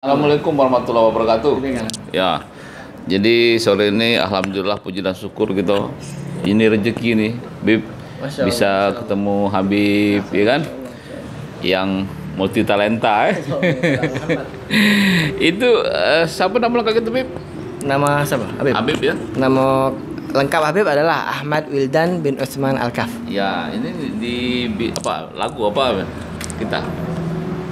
Assalamualaikum warahmatullahi wabarakatuh. Ya, jadi sore ini alhamdulillah puji dan syukur gitu. Ini rezeki nih, Bib. Bisa ketemu Habib, ya kan? Yang multi talenta. Itu siapa nama lengkap itu, Bib? Nama siapa? Habib. Habib ya. Nama lengkap Habib adalah Ahmad Wildan bin Utsman Al-Kaf. Ya, ini apa lagu apa kita?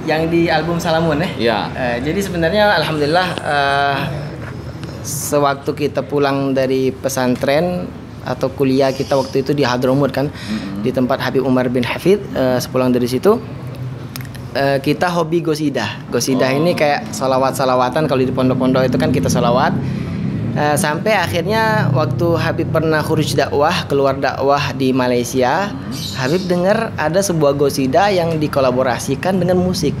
Yang di album Salamun ya. Ya. Jadi sebenarnya alhamdulillah sewaktu kita pulang dari pesantren atau kuliah kita waktu itu di Hadramut kan, di tempat Habib Umar bin Hafid, sepulang dari situ kita hobi gosidah. Gosidah ini kayak salawat-salawatan, kalau di pondok-pondok itu kan kita salawat. Sampai akhirnya waktu Habib pernah khuruj dakwah, keluar dakwah di Malaysia, Habib dengar ada sebuah gosidah yang dikolaborasikan dengan musik.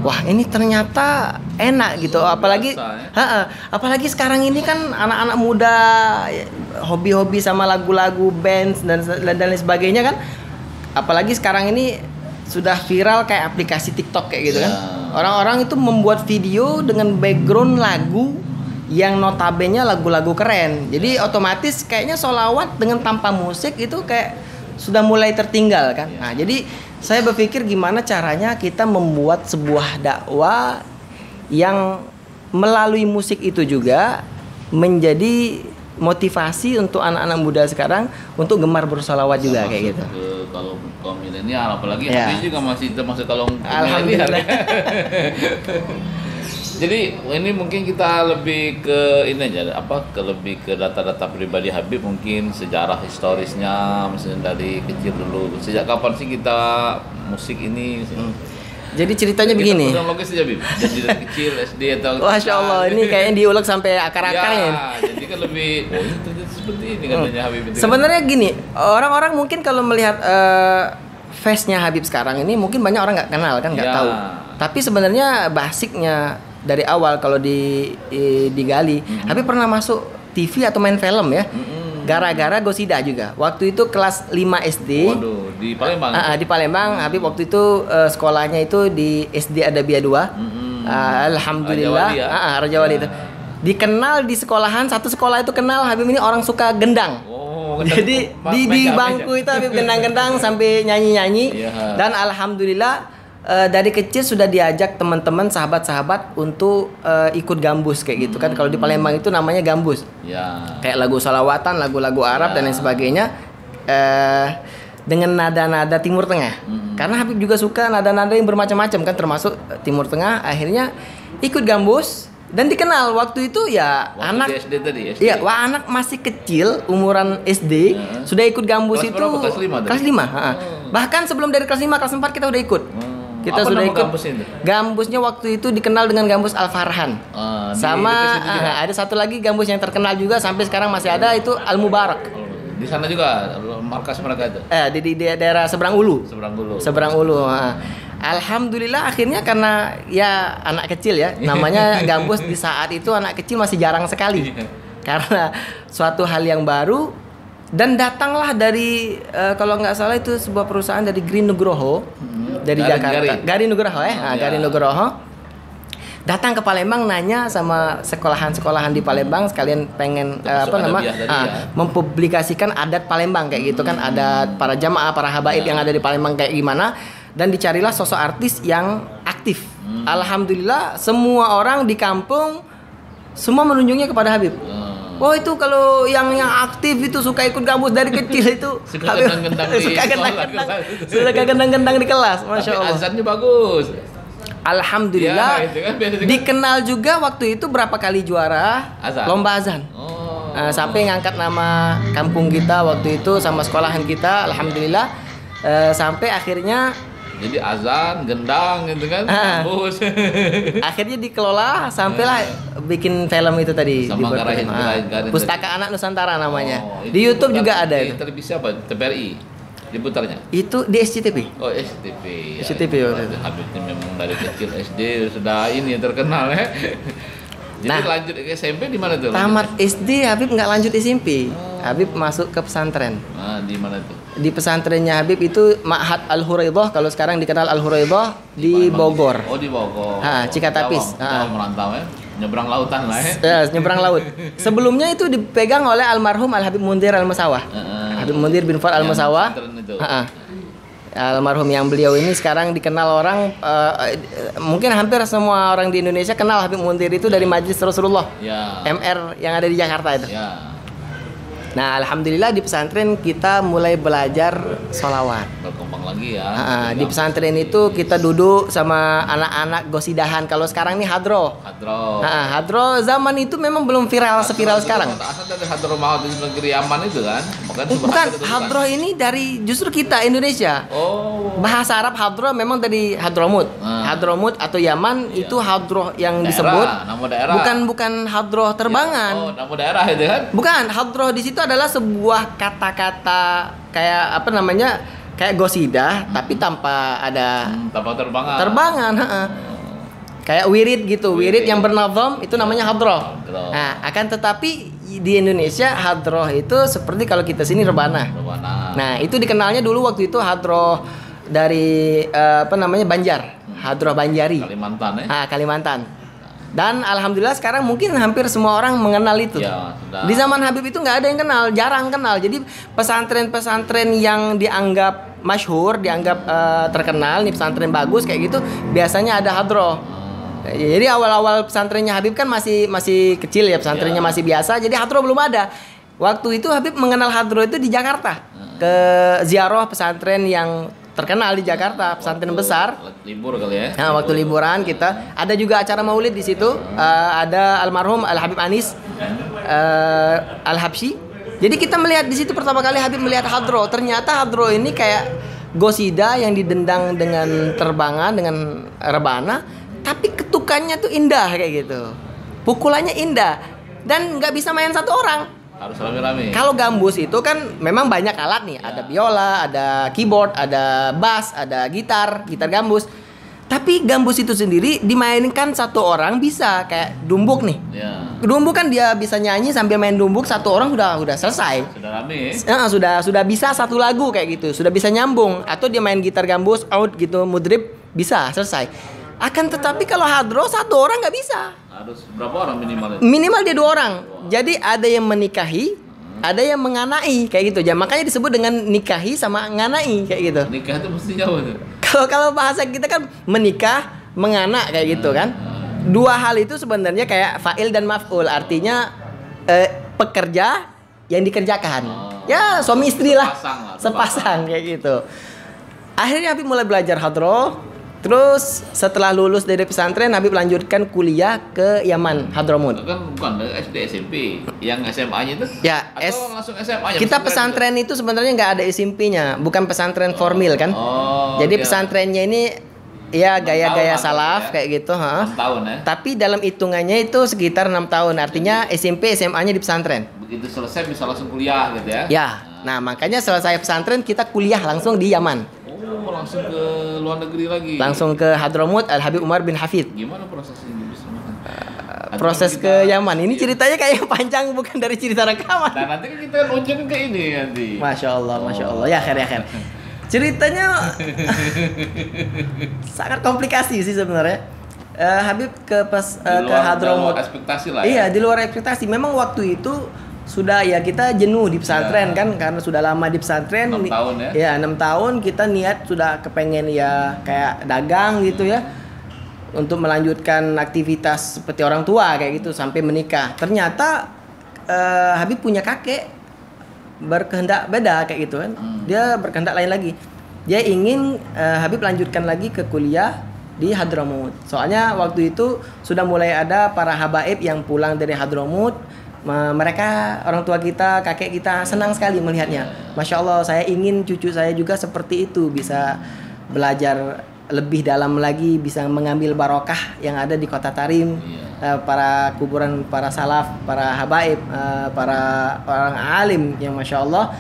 Wah, ini ternyata enak gitu. Apalagi apalagi sekarang ini kan anak-anak muda hobi-hobi sama lagu-lagu bands dan lain sebagainya kan. Apalagi sekarang ini sudah viral kayak aplikasi TikTok kayak gitu kan. Orang-orang itu membuat video dengan background lagu yang notabene lagu-lagu keren. Jadi otomatis kayaknya sholawat dengan tanpa musik itu kayak sudah mulai tertinggal kan. Nah, jadi saya berpikir gimana caranya kita membuat sebuah dakwah yang melalui musik itu juga menjadi motivasi untuk anak-anak muda sekarang untuk gemar bersolawat juga kayak gitu. Kalau kaum milenial apalagi ya. Habis juga masih termasuk kalau alhamdulillah. Jadi ini mungkin kita lebih ke ini aja, lebih ke data-data pribadi Habib, mungkin sejarah historisnya, misalnya dari kecil dulu. Sejak kapan sih kita musik ini? Jadi ceritanya begini. Kronologis aja, Habib. Jadi dari kecil SD atau Masya Allah, ini kayaknya diulek sampai akar-akarnya. Ya, jadi kan lebih seperti ini katanya Habib itu. Sebenarnya gini, orang-orang mungkin kalau melihat face-nya Habib sekarang ini mungkin banyak orang nggak kenal kan, nggak tahu. Tapi sebenarnya basicnya dari awal kalau digali, Habib pernah masuk TV atau main film ya. Gara-gara gosidah juga. Waktu itu kelas 5 SD. Waduh, di Palembang. Di Palembang, Habib waktu itu sekolahnya itu di SD Adabiyah 2. Alhamdulillah, Raja Wali itu. Dikenal di sekolahan, satu sekolah itu kenal Habib ini orang suka gendang. Jadi di bangku itu Habib gendang-gendang sampai nyanyi-nyanyi. Dan alhamdulillah dari kecil sudah diajak teman-teman sahabat-sahabat untuk ikut gambus kayak gitu kan. Kalau di Palembang itu namanya gambus. Kayak lagu salawatan, lagu-lagu Arab dan lain sebagainya dengan nada-nada Timur Tengah. Karena Habib juga suka nada-nada yang bermacam-macam kan, termasuk Timur Tengah. Akhirnya ikut gambus dan dikenal waktu itu ya waktu anak SD tadi, SD. Iya, anak masih kecil umuran SD sudah ikut gambus. Kelas itu berapa? Kelas 5 kelas 5. Bahkan sebelum dari kelas 5 kelas 4 kita udah ikut. Kita apa sudah ikut gambusnya waktu itu dikenal dengan gambus Al Farhan. Sama ada satu lagi gambus yang terkenal juga sampai sekarang masih ada, itu Al Mubarak. Di sana juga markas mereka itu. Di daerah Seberang Ulu. Seberang Ulu. Alhamdulillah akhirnya karena ya anak kecil ya, namanya gambus di saat itu anak kecil masih jarang sekali. Karena suatu hal yang baru. Dan datanglah dari kalau nggak salah itu sebuah perusahaan dari Green Nugroho dari Jakarta. Garin Nugroho Garin Nugroho datang ke Palembang nanya sama sekolahan-sekolahan di Palembang sekalian pengen mempublikasikan adat Palembang kayak gitu kan, adat para jamaah, para habaib yang ada di Palembang kayak gimana, dan dicarilah sosok artis yang aktif. Alhamdulillah semua orang di kampung semua menunjuknya kepada Habib. Oh, itu kalau yang aktif itu suka ikut gambus dari kecil itu suka gendang-gendang di kelas. Masya Allah. Tapi azannya bagus. Alhamdulillah. Dikenal juga waktu itu berapa kali juara lomba azan. Sampai ngangkat nama kampung kita waktu itu sama sekolahan kita. Alhamdulillah. Sampai akhirnya jadi azan, gendang gitu kan, gambus. Akhirnya dikelola sampailah bikin film itu tadi. Sama Pustaka Anak Nusantara namanya. Di YouTube juga ada. Di televisi apa? TVRI diputarnya? Itu di SCTV. Oh, SCTV. SCTV waktu itu. Habib memang dari kecil SD sudah ini terkenal ya. Jadi lanjut ke SMP di mana tuh? Tamat SD Habib nggak lanjut SMP. Habib masuk ke pesantren. Di mana tuh? di pesantrennya Habib itu Ma'had Al-Huraidah, kalau sekarang dikenal Al-Huraidah di Bogor. Oh, di Bogor. Cikatapis. Jauh merantau ya. Nyebrang lautan lah ya. Nyebrang laut. Sebelumnya itu dipegang oleh almarhum Al Habib Munzir Al-Musawah. Habib Munzir bin Fuad Al-Musawah. Almarhum yang beliau ini sekarang dikenal orang, mungkin hampir semua orang di Indonesia kenal Habib Munzir itu dari Majlis Rasulullah, MR yang ada di Jakarta itu. Nah, alhamdulillah di pesantren kita mulai belajar sholawat. Berkembang lagi ya. Di pesantren itu kita duduk sama anak-anak gosidahan. Kalau sekarang nih hadro. Hadro zaman itu memang belum viral seviral sekarang. Asal dari hadro maut di negeri Yaman itu kan? Bukan, hadro ini dari justru kita Indonesia. Bahasa Arab hadro memang dari Hadramut. Hadramut atau Yaman itu hadro yang disebut. Nama daerah. Bukan hadro terbangan. Nama daerah itu kan? Bukan, hadro di situ adalah sebuah kata-kata kayak apa namanya, kayak gosidah tapi tanpa ada tanpa terbangan. Kayak wirid gitu, wirid yang bernazam itu namanya hadroh. Nah, akan tetapi di Indonesia hadroh itu seperti kalau kita sini rebana. Nah, itu dikenalnya dulu waktu itu hadroh dari Banjar, hadroh Banjari, Kalimantan ya. Kalimantan. Dan alhamdulillah sekarang mungkin hampir semua orang mengenal itu. Di zaman Habib itu nggak ada yang kenal, jarang kenal. Jadi pesantren-pesantren yang dianggap masyhur, dianggap terkenal, nih pesantren bagus kayak gitu, biasanya ada hadroh. Jadi awal-awal pesantrennya Habib kan masih kecil ya, pesantrennya masih biasa. Jadi hadroh belum ada. Waktu itu Habib mengenal hadroh itu di Jakarta, ke ziarah pesantren yang terkenal di Jakarta, pesantren besar. Libur kali ya. Nah, waktu liburan kita ada juga acara maulid di situ. Ada almarhum Al Habib Anis Al Habsyi. Jadi kita melihat di situ pertama kali Habib melihat hadroh. Ternyata hadroh ini kayak gosida yang didendang dengan terbangan, dengan rebana, tapi ketukannya tuh indah kayak gitu. Pukulannya indah dan nggak bisa main satu orang. Harus rame-rame. Kalau gambus itu kan memang banyak alat nih, ada biola, ada keyboard, ada bass, ada gitar gambus. Tapi gambus itu sendiri dimainkan satu orang bisa, kayak dumbuk nih. Dumbuk kan dia bisa nyanyi sambil main dumbuk, satu orang udah selesai. Sudah rame. Sudah bisa satu lagu kayak gitu, sudah bisa nyambung. Atau dia main gitar gambus out gitu, mudrib, bisa selesai. Akan tetapi kalau hadroh satu orang nggak bisa. Harus berapa orang minimal itu? Minimal dia 2 orang. Jadi ada yang menikahi, ada yang menganai kayak gitu. Makanya disebut dengan nikahi sama nganai kayak gitu. Nikah itu mesti jauh tuh. Kalau bahasa kita kan menikah, menganak kayak gitu kan. 2 hal itu sebenarnya kayak fa'il dan maf'ul. Artinya pekerja yang dikerjakan. Ya suami istri lah. Sepasang kayak gitu. Akhirnya Habib mulai belajar hadroh. Terus setelah lulus dari pesantren, Habib lanjutkan kuliah ke Yaman, Hadramut. Kan bukan SD SMP, yang SMA-nya itu? Ya, atau langsung SMA-nya? Kita pesantren itu sebenarnya nggak ada SMP-nya, bukan pesantren formil kan? Jadi pesantrennya ini ya gaya-gaya salaf kayak gitu, 6 tahun ya. Tapi dalam hitungannya itu sekitar 6 tahun. Artinya SMP, SMA-nya di pesantren. Begitu selesai bisa langsung kuliah gitu ya? Ya. Nah, makanya selesai pesantren kita kuliah langsung di Yaman. Langsung ke luar negeri lagi. Langsung ke Hadramut Al Habib Umar bin Hafid. Gimana prosesnya bisa makan? Proses ke Yaman ini ceritanya kayak panjang, bukan dari cerita rekaman. Nah, nanti kan kita ujungin ke ini nanti. Masya Allah. Ya khair. Ceritanya sangat komplikasi sih sebenarnya. Habib ke Hadramut. Di luar ekspektasi lah. Iya, di luar ekspektasi. Memang waktu itu sudah ya kita jenuh di pesantren kan, karena sudah lama di pesantren 6 tahun ya. Ya 6 tahun kita niat sudah kepengen ya kayak dagang gitu ya, untuk melanjutkan aktivitas seperti orang tua kayak gitu sampai menikah. Ternyata Habib punya kakek berkehendak beda kayak gitu kan. Dia berkehendak lain lagi. Dia ingin Habib lanjutkan lagi ke kuliah di Hadramut. Soalnya waktu itu sudah mulai ada para habaib yang pulang dari Hadramut. Mereka orang tua kita, kakek kita senang sekali melihatnya. Masya Allah, saya ingin cucu saya juga seperti itu, bisa belajar lebih dalam lagi, bisa mengambil barokah yang ada di Kota Tarim, para kuburan para salaf, para habaib, para orang alim yang Masya Allah.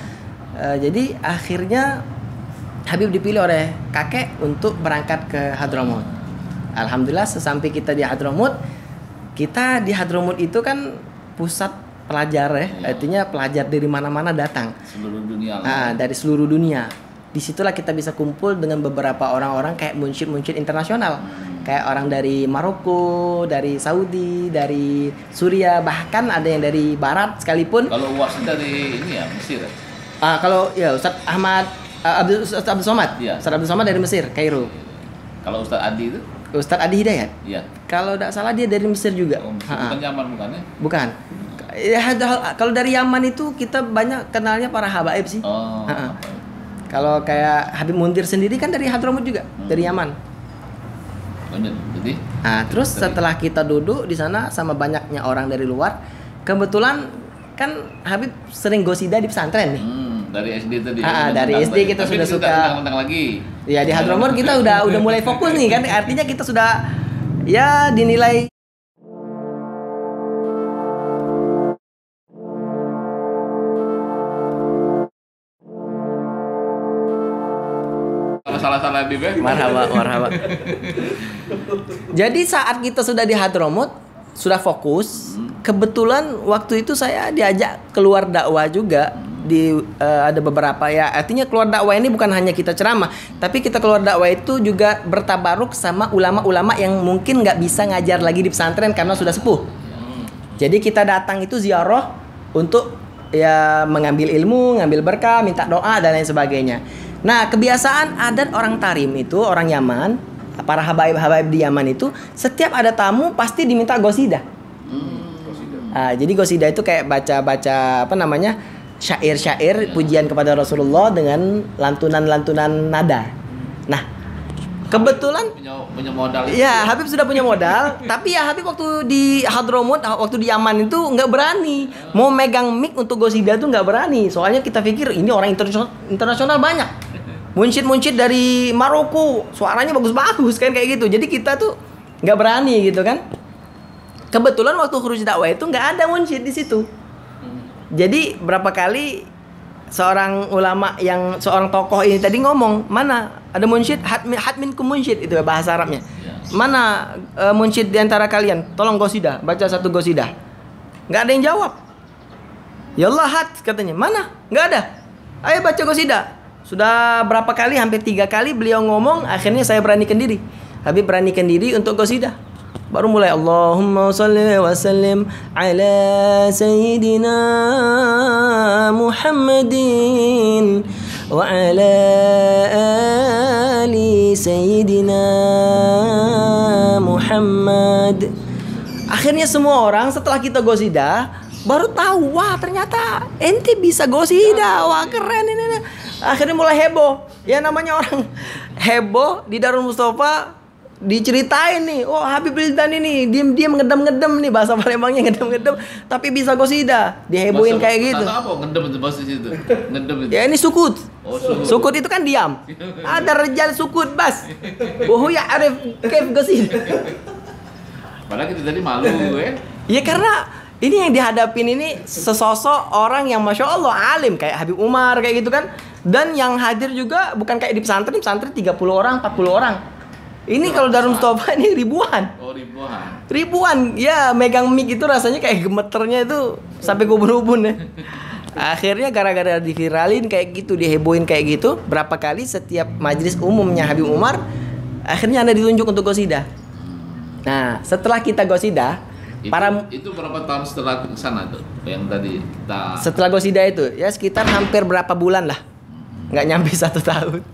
Jadi akhirnya Habib dipilih oleh kakek untuk berangkat ke Hadramut. Alhamdulillah sesampai kita di Hadramut, itu kan pusat pelajar ya, artinya pelajar dari mana-mana datang. Seluruh dunia lah. Dari seluruh dunia. Disitulah kita bisa kumpul dengan beberapa orang-orang kayak munsyid-munsyid internasional. Kayak orang dari Maroko, dari Saudi, dari Suria, bahkan ada yang dari Barat sekalipun. Kalau UAS dari ini ya, Mesir ya? Kalau ya Ustadz Ahmad Ustadz Abdul Somad. Iya. Ustadz Abdul Somad dari Mesir, Kairo. Kalau Ustadz Adi itu? Ustadz Adi Hidayat. Iya. Kalau tidak salah dia dari Mesir juga. Bukan Yaman bukan ya? Bukan. Ya, kalau dari Yaman itu kita banyak kenalnya para habaib sih. Kalau kayak Habib Muntir sendiri kan dari Hadramut juga, dari Yaman. Jadi? Terus setelah kita duduk di sana sama banyaknya orang dari luar, kebetulan kan Habib sering gosida di pesantren nih. Dari SD tadi. Dari SD kita sudah suka. Lagi. Ya di Hadramut kita udah mulai fokus nih kan, artinya kita sudah ya dinilai. Salah-salah Habib ya? Marhaba. Jadi saat kita sudah di Hadramut, sudah fokus, kebetulan waktu itu saya diajak keluar dakwah juga ada beberapa ya. Artinya keluar dakwah ini bukan hanya kita ceramah, tapi kita keluar dakwah itu juga bertabaruk sama ulama-ulama yang mungkin nggak bisa ngajar lagi di pesantren karena sudah sepuh. Jadi kita datang itu ziarah untuk ya mengambil ilmu, ngambil berkah, minta doa dan lain sebagainya. Nah, kebiasaan adat orang Tarim itu, orang Yaman, para habaib-habaib di Yaman itu, setiap ada tamu pasti diminta gosida. Jadi gosida itu kayak baca-baca syair-syair pujian kepada Rasulullah dengan lantunan-lantunan nada. Nah, kebetulan punya modal. Ya, Habib sudah punya modal, tapi ya Habib waktu di Hadramut, waktu di Yaman itu nggak berani mau megang mic untuk gosida tuh nggak berani. Soalnya kita pikir ini orang internasional banyak. Munsyid dari Maroko, suaranya bagus-bagus kan kayak gitu. Jadi kita tuh nggak berani gitu kan. Kebetulan waktu khuruj dakwah itu nggak ada munsyid di situ. Jadi berapa kali seorang tokoh ini tadi ngomong, mana ada munsyid, hatminkum munsyid, itu bahasa Arabnya. Mana munsyid di antara kalian? Tolong gosida, baca satu gosida. Nggak ada yang jawab. Ya Allah, hat katanya. Mana? Nggak ada. Ayo baca gosida. Sudah berapa kali, hampir 3 kali beliau ngomong, akhirnya saya beranikan diri. Habib beranikan diri untuk gosidah. Baru mulai Allahumma shalli wa sallim ala sayyidina Muhammadin wa ala ali sayyidina Muhammad. Akhirnya semua orang setelah kita gosidah baru tahu, wah ternyata ente bisa gosidah, wah keren ini. Akhirnya mulai heboh. Ya namanya orang heboh di Darul Mustafa, diceritain nih, oh Habib Rizdan ini diam-diam ngedem-ngedem nih, bahasa Palembangnya ngedem-ngedem, tapi bisa gosidah, dihebohin kayak gitu. Apa ngedem itu bahasa situ? Ngedem itu. Ya ini sukut. Sukut itu kan diam. Ada rejal sukut bas. Bohu ya arif kaif gosidah. Padahal kita tadi malu ya. Ya karena ini yang dihadapin ini sesosok orang yang Masya Allah alim, kayak Habib Umar kayak gitu kan. Dan yang hadir juga bukan kayak di pesantren 30 orang, 40 orang. Ini kalau Darul Mustafa ini ribuan. Oh, ribuan. Ribuan. Ya, megang mic itu rasanya kayak gemeternya itu sampai ubun-ubun ya. Akhirnya gara-gara diviralin kayak gitu, dihebohin kayak gitu, berapa kali setiap majelis umumnya Habib Umar, akhirnya Anda ditunjuk untuk gosidah. Nah, setelah kita gosidah, itu berapa tahun setelah kesana tuh? Yang tadi kita setelah gosidah itu ya sekitar hampir berapa bulan lah. Nggak nyampe 1 tahun.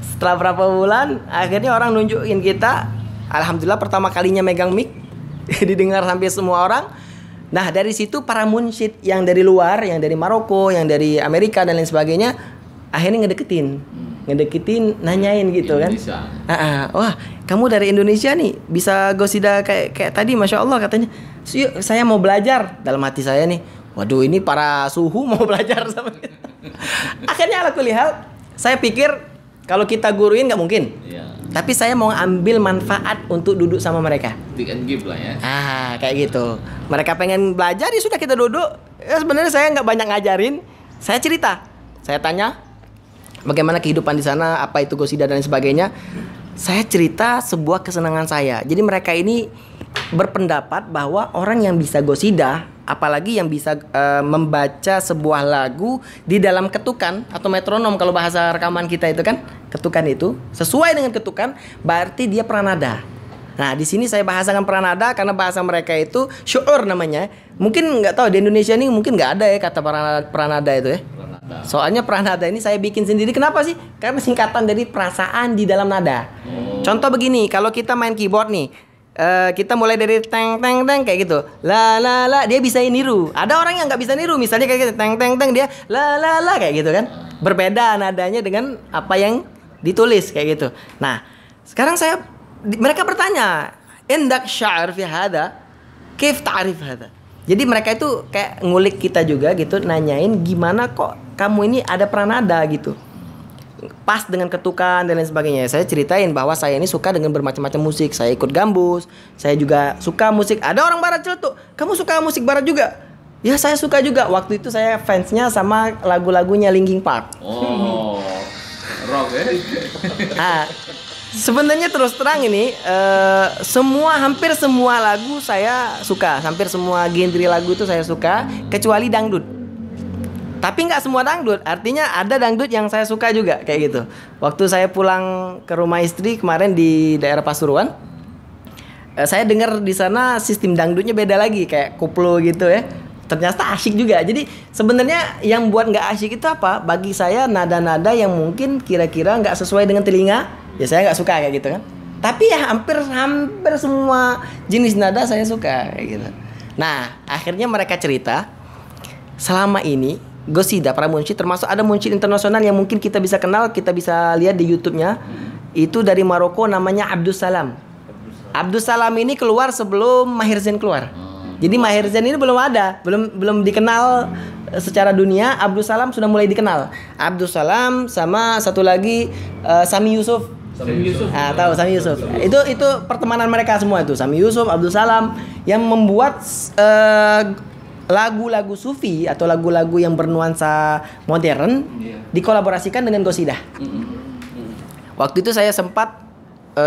Setelah berapa bulan, akhirnya orang nunjukin kita. Alhamdulillah pertama kalinya megang mic didengar sampai semua orang. Nah dari situ para munsyid yang dari luar, yang dari Maroko, yang dari Amerika dan lain sebagainya, akhirnya ngedeketin, nanyain gitu Indonesia. Kan. Wah kamu dari Indonesia nih, bisa gosida kayak tadi, Masya Allah katanya. Yuk, saya mau belajar. Dalam hati saya nih, waduh ini para suhu mau belajar sama kita. Akhirnya ala kulli hal, saya pikir kalau kita guruin nggak mungkin. Iya. Tapi saya mau ambil manfaat untuk duduk sama mereka. Take and give lah ya. Kayak gitu. Mereka pengen belajar, ya sudah kita duduk. Ya sebenarnya saya nggak banyak ngajarin. Saya cerita. Saya tanya bagaimana kehidupan di sana, apa itu gosida dan sebagainya. Saya cerita sebuah kesenangan saya. Jadi mereka ini berpendapat bahwa orang yang bisa gosida apalagi yang bisa membaca sebuah lagu di dalam ketukan atau metronom, kalau bahasa rekaman kita itu kan ketukan itu sesuai dengan ketukan, berarti dia pranada. Nah, di sini saya bahasakan pranada karena bahasa mereka itu syu'ur namanya. Mungkin nggak tahu di Indonesia ini mungkin nggak ada ya kata pranada itu ya. Soalnya pranada ini saya bikin sendiri. Kenapa sih? Karena singkatan dari perasaan di dalam nada. Contoh begini, kalau kita main keyboard nih, kita mulai dari teng teng teng kayak gitu, la la la, dia bisa niru. Ada orang yang nggak bisa niru, misalnya kayak gitu, teng teng teng, dia la la la kayak gitu kan. Berbeda nadanya dengan apa yang ditulis kayak gitu. Nah, sekarang mereka bertanya, indak syair fi hada, kif ta'rif hada. Jadi mereka itu kayak ngulik kita juga gitu, nanyain gimana kok kamu ini ada pranada gitu, pas dengan ketukan dan lain sebagainya. Saya ceritain bahwa saya ini suka dengan bermacam-macam musik. Saya ikut gambus, saya juga suka musik. Ada orang barat celetuk, kamu suka musik barat juga? Ya, saya suka juga. Waktu itu saya fansnya sama lagu-lagunya Linkin Park. Oh, rock ya. Nah, sebenarnya terus terang ini hampir semua lagu saya suka. Hampir semua genre lagu itu saya suka, kecuali dangdut. Tapi nggak semua dangdut, artinya ada dangdut yang saya suka juga kayak gitu. Waktu saya pulang ke rumah istri kemarin di daerah Pasuruan, saya dengar di sana sistem dangdutnya beda lagi, kayak koplo gitu ya. Ternyata asyik juga. Jadi sebenarnya yang buat nggak asyik itu apa? Bagi saya nada-nada yang mungkin kira-kira nggak sesuai dengan telinga, ya saya nggak suka kayak gitu kan. Tapi ya hampir semua jenis nada saya suka kayak gitu. Nah, akhirnya mereka cerita selama ini Qasidah para munsyid, termasuk ada munsyid internasional yang mungkin kita bisa kenal, kita bisa lihat di YouTube-nya. Itu dari Maroko, namanya Abdus Salam. Abdus Salam ini keluar sebelum Maher Zain keluar. Jadi Maher Zain ini belum ada, belum dikenal secara dunia. Abdus Salam sudah mulai dikenal. Abdus Salam sama satu lagi Sami Yusuf. Tahu Sami Yusuf. Itu pertemanan mereka semua itu. Sami Yusuf, Abdus Salam yang membuat lagu-lagu sufi atau lagu-lagu yang bernuansa modern dikolaborasikan dengan qasidah. Waktu itu saya sempat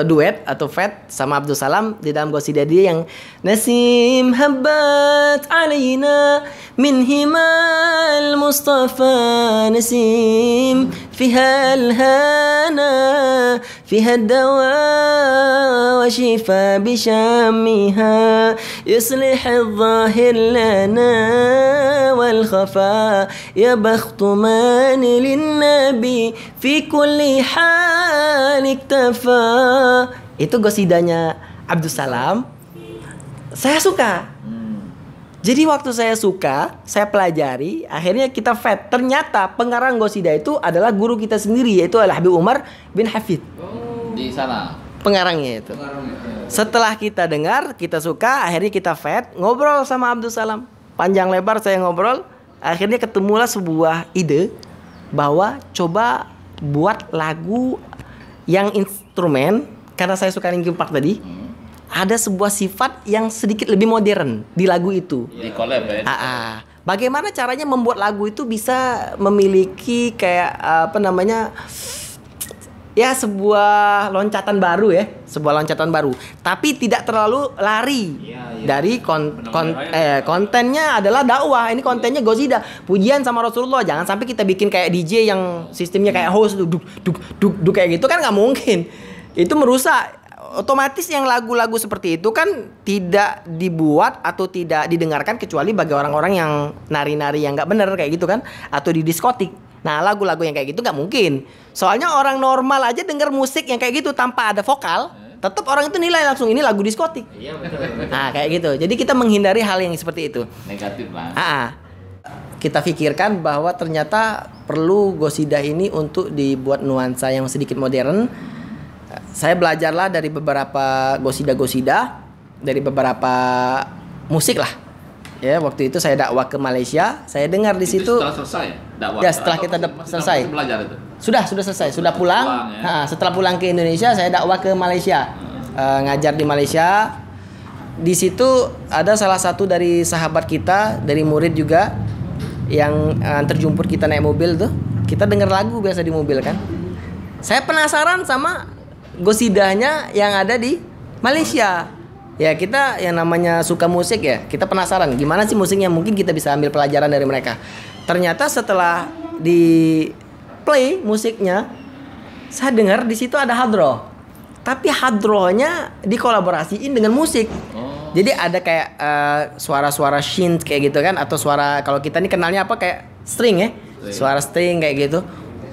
duet atau feat sama Abdul Salam di dalam qasidah dia yang Nasim habbat alaina min himal Mustafa Nasim fiha al-hana fiha ad-dawa wa shifa bi shamiha yuslih al-zahir lana wal khafa ya bakhtu man lin-nabi fi kulli hal iktafa. Itu qasidahnya Abdul Salam. Saya suka. Jadi waktu saya suka, saya pelajari, akhirnya kita feat. Ternyata pengarang qasidah itu adalah guru kita sendiri, yaitu Habib Umar bin Hafid. Di sana pengarangnya itu. Setelah kita dengar, kita suka, akhirnya kita feat, ngobrol sama Abdul Salam. Panjang lebar saya ngobrol, akhirnya ketemulah sebuah ide bahwa coba buat lagu yang instrumen, karena saya suka Linkin Park tadi. Ada sebuah sifat yang sedikit lebih modern di lagu itu. Di collab ya. Bagaimana caranya membuat lagu itu bisa memiliki kayak ya sebuah loncatan baru ya, sebuah loncatan baru. Tapi tidak terlalu lari dari kontennya adalah dakwah. Ini kontennya qasidah, pujian sama Rasulullah. Jangan sampai kita bikin kayak DJ yang sistemnya kayak host duk kayak gitu kan nggak mungkin. Itu merusak. Otomatis yang lagu-lagu seperti itu kan tidak dibuat atau tidak didengarkan kecuali bagi orang-orang yang nari-nari yang nggak bener kayak gitu kan, atau di diskotik. Nah, lagu-lagu yang kayak gitu nggak mungkin. Soalnya orang normal aja denger musik yang kayak gitu tanpa ada vokal, tetap orang itu nilai langsung ini lagu diskotik. Iya betul. Nah, kayak gitu. Jadi kita menghindari hal yang seperti itu. Negatif lah. Kita pikirkan bahwa ternyata perlu qasidah ini untuk dibuat nuansa yang sedikit modern. Saya belajarlah dari beberapa qasidah-qasidah, dari beberapa musik lah. Ya, waktu itu saya dakwah ke Malaysia, saya dengar di situ. Setelah selesai dakwah. Ya, setelah kita selesai. Belajar itu. Sudah selesai, sudah pulang. Setelah pulang ke Indonesia, saya dakwah ke Malaysia. Ngajar di Malaysia. Di situ ada salah satu dari sahabat kita, dari murid juga yang terjemput kita naik mobil tuh. Kita dengar lagu biasa di mobil kan. Saya penasaran sama qasidahnya yang ada di Malaysia. Ya kita yang namanya suka musik ya, kita penasaran gimana sih musiknya, mungkin kita bisa ambil pelajaran dari mereka. Ternyata setelah di play musiknya, saya dengar di situ ada hadroh. Tapi hadrohnya dikolaborasiin dengan musik. Jadi ada kayak suara-suara synth kayak gitu kan, atau suara kalau kita ini kenalnya apa kayak string ya. Suara string kayak gitu.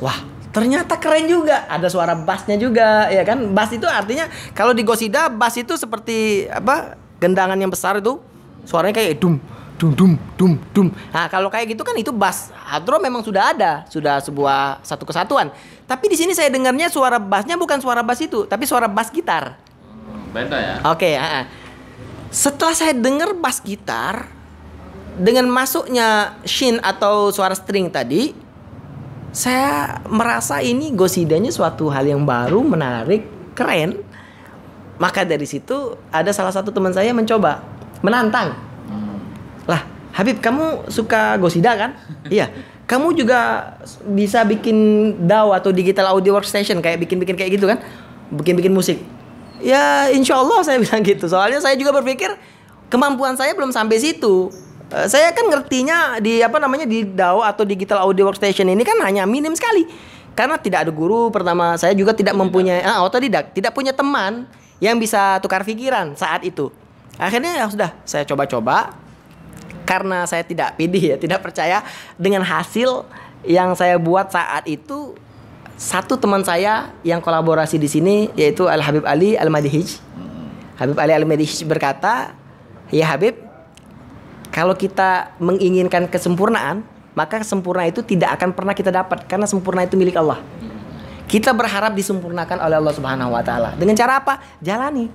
Wah, ternyata keren juga. Ada suara bassnya juga, ya kan? Bass itu artinya kalau di Gosida bass itu seperti apa? Gendangan yang besar itu. Suaranya kayak dum dum dum dum dum. Nah, kalau kayak gitu kan itu bass. Hadroh memang sudah ada, sudah sebuah satu kesatuan. Tapi di sini saya dengarnya suara bassnya bukan suara bass itu, tapi suara bass gitar. Beda ya? Oke, setelah saya dengar bass gitar dengan masuknya shin atau suara string tadi, saya merasa ini Gosidanya suatu hal yang baru, menarik, keren. Maka dari situ ada salah satu teman saya mencoba, menantang. Lah, Habib, kamu suka Gosida kan? Iya. Kamu juga bisa bikin DAW atau digital audio workstation, kayak bikin-bikin kayak gitu kan? Bikin-bikin musik. Ya, insya Allah saya bilang gitu. Soalnya saya juga berpikir kemampuan saya belum sampai situ. Saya kan ngertinya di di DAW atau digital audio workstation ini kan hanya minim sekali. Karena tidak ada guru. Pertama, saya juga tidak mempunyai otodidak, tidak punya teman yang bisa tukar pikiran saat itu. Akhirnya ya sudah, saya coba-coba. Karena saya tidak pede ya, tidak percaya dengan hasil yang saya buat saat itu. Satu teman saya yang kolaborasi di sini yaitu Al Habib Ali Al Madihij. Habib Ali Al Madihij berkata, "Ya Habib, kalau kita menginginkan kesempurnaan, maka sempurna itu tidak akan pernah kita dapat karena sempurna itu milik Allah. Kita berharap disempurnakan oleh Allah Subhanahu wa taala. Dengan cara apa? Jalani."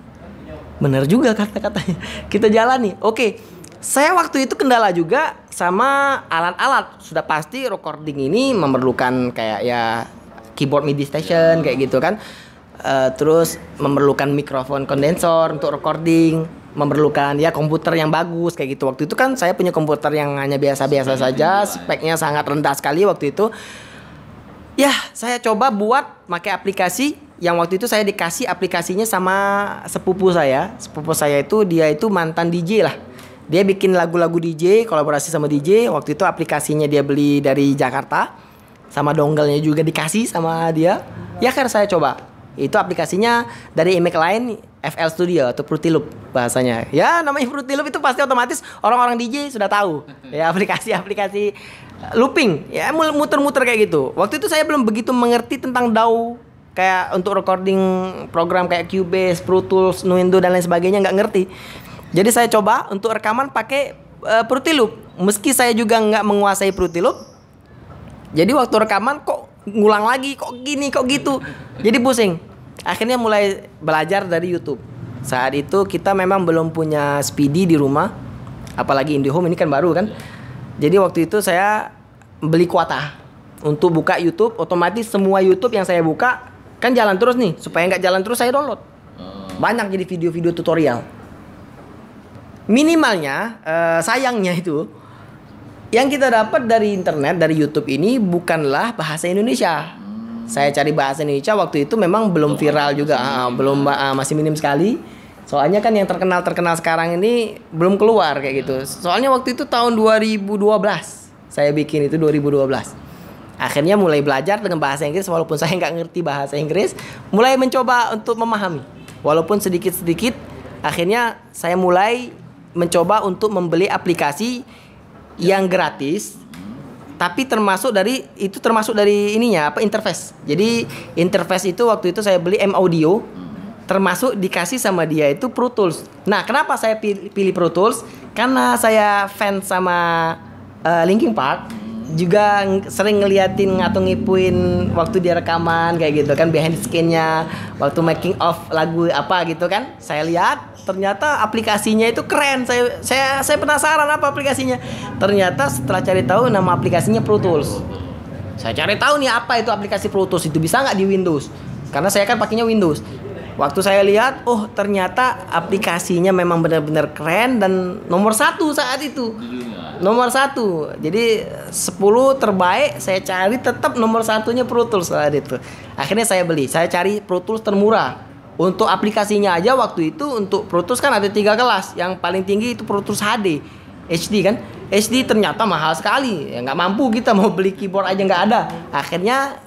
Benar juga kata-katanya. Kita jalani. Oke. Saya waktu itu kendala juga sama alat-alat. Sudah pasti recording ini memerlukan kayak ya keyboard MIDI station kayak gitu kan. Terus memerlukan mikrofon kondensor untuk recording, memerlukan ya komputer yang bagus kayak gitu. Waktu itu kan saya punya komputer yang hanya biasa-biasa saja, speknya sangat rendah sekali waktu itu. Ya, saya coba buat pakai aplikasi yang waktu itu saya dikasih aplikasinya sama sepupu saya. Sepupu saya itu dia itu mantan DJ lah. Dia bikin lagu-lagu DJ, kolaborasi sama DJ. Waktu itu aplikasinya dia beli dari Jakarta, sama dongle-nya juga dikasih sama dia. Ya kan saya coba. Itu aplikasinya dari Imac Line FL Studio atau Fruity Loop bahasanya. Ya namanya Fruity Loop itu pasti otomatis orang-orang DJ sudah tahu. Ya aplikasi-aplikasi looping, ya muter-muter kayak gitu. Waktu itu saya belum begitu mengerti tentang DAW. Kayak untuk recording program kayak Cubase, Pro Tools, Nuendo dan lain sebagainya nggak ngerti. Jadi saya coba untuk rekaman pakai Fruity Loop. Meski saya juga nggak menguasai Fruity Loop. Jadi waktu rekaman kok ngulang lagi, kok gini, kok gitu. Jadi pusing. Akhirnya mulai belajar dari YouTube. Saat itu kita memang belum punya Speedy di rumah. Apalagi IndiHome ini kan baru kan. Jadi waktu itu saya beli kuota untuk buka YouTube. Otomatis semua YouTube yang saya buka kan jalan terus nih. Supaya nggak jalan terus saya download. Banyak jadi video-video tutorial. Minimalnya sayangnya itu yang kita dapat dari internet, dari YouTube ini bukanlah bahasa Indonesia. Saya cari bahasa Indonesia waktu itu memang belum viral juga, masih minim sekali. Soalnya kan yang terkenal sekarang ini belum keluar kayak gitu. Soalnya waktu itu tahun 2012 saya bikin itu 2012. Akhirnya mulai belajar dengan bahasa Inggris walaupun saya nggak ngerti bahasa Inggris. Mulai mencoba untuk memahami walaupun sedikit-sedikit. Akhirnya saya mulai mencoba untuk membeli aplikasi yang gratis, tapi termasuk dari ininya interface. Jadi interface itu waktu itu saya beli M Audio, termasuk dikasih sama dia itu Pro Tools. Nah, kenapa saya pilih Pro Tools? Karena saya fans sama Linkin Park. Juga sering ngeliatin atau ngipuin waktu dia rekaman kayak gitu kan, behind the scene-nya, waktu making of lagu apa gitu kan. Saya lihat ternyata aplikasinya itu keren. Saya penasaran apa aplikasinya. Ternyata setelah cari tahu nama aplikasinya Pro Tools. Saya cari tahu nih apa itu aplikasi Pro Tools, itu bisa nggak di Windows? Karena saya kan pakainya Windows. Waktu saya lihat, oh ternyata aplikasinya memang benar-benar keren dan nomor 1 saat itu. Nomor 1. Jadi 10 terbaik saya cari tetap nomor 1-nya Pro Tools saat itu. Akhirnya saya beli. Saya cari Pro Tools termurah. Untuk aplikasinya aja waktu itu untuk Pro Tools kan ada 3 kelas. Yang paling tinggi itu Pro Tools HD kan. HD ternyata mahal sekali. Ya nggak mampu kita mau beli keyboard aja nggak ada. Akhirnya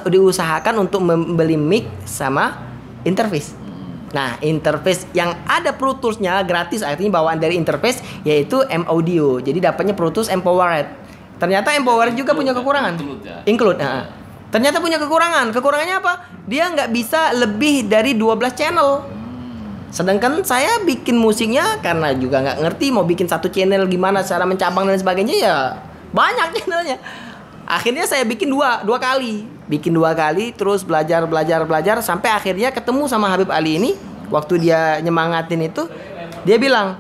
diusahakan untuk membeli mic sama interface. Nah, interface yang ada Pro Tools-nya gratis, artinya bawaan dari interface yaitu M Audio. Jadi dapatnya Pro Tools Empowered. Ternyata Empowered juga punya kekurangan. Include. Ternyata punya kekurangan. Kekurangannya apa? Dia nggak bisa lebih dari 12 channel. Sedangkan saya bikin musiknya karena juga nggak ngerti mau bikin satu channel gimana cara mencabang dan sebagainya, ya banyak channelnya. Akhirnya saya bikin dua kali. Bikin 2 kali, terus belajar sampai akhirnya ketemu sama Habib Ali ini. Waktu dia nyemangatin itu, dia bilang,